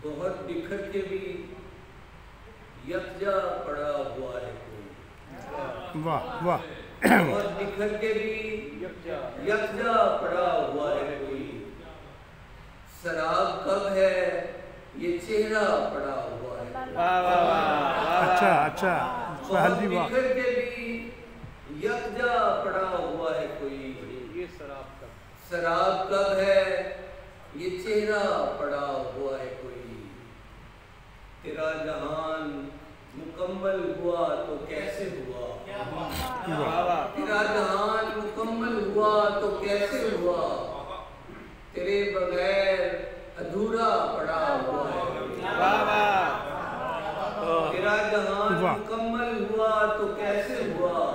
बहुत बिखर के भी यकजा पड़ा हुआ है कोई। वाह वाह। बहुत बिखर के भी यकजा पड़ा हुआ है कोई। शराब कब है ये चेहरा पड़ा हुआ है। वाह वाह वाह। अच्छा अच्छा सहल जी वाह। बिखर के भी यकजा पड़ा हुआ है कोई। ये शराब कब है ये चेहरा पड़ा हुआ है कोई। तेरा जहान मुकम्मल हुआ तो कैसे हुआ। तेरा जहान मुकम्मल हुआ तो कैसे हुआ। तेरे बगैर अधूरा पड़ा हुआ है। तेरा जहान मुकम्मल हुआ तो कैसे हुआ।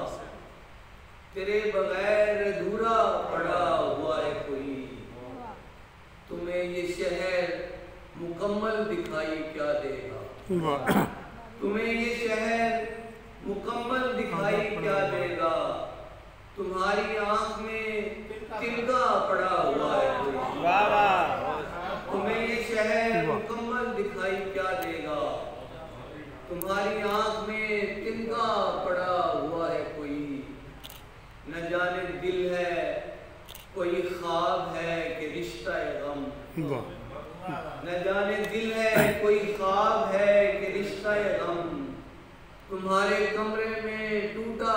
तेरे बगैर अधूरा पड़ा हुआ है कोई। तुम्हें ये शहर मुकम्मल दिखाई क्या देगा। तुम्हें ये शहर मुकम्मल दिखाई क्या देगा। तुम्हारी आंख में तिनका पड़ा हुआ है कोई। तुम्हें ये शहर मुकम्मल दिखाई क्या देगा। तुम्हारी आंख में तिनका पड़ा हुआ है कोई। न जाने दिल है कोई ख्वाब है कि रिश्ता गम। न जाने दिल है कोई ख्वाब है कि रिश्ता गम। तुम्हारे कमरे में टूटा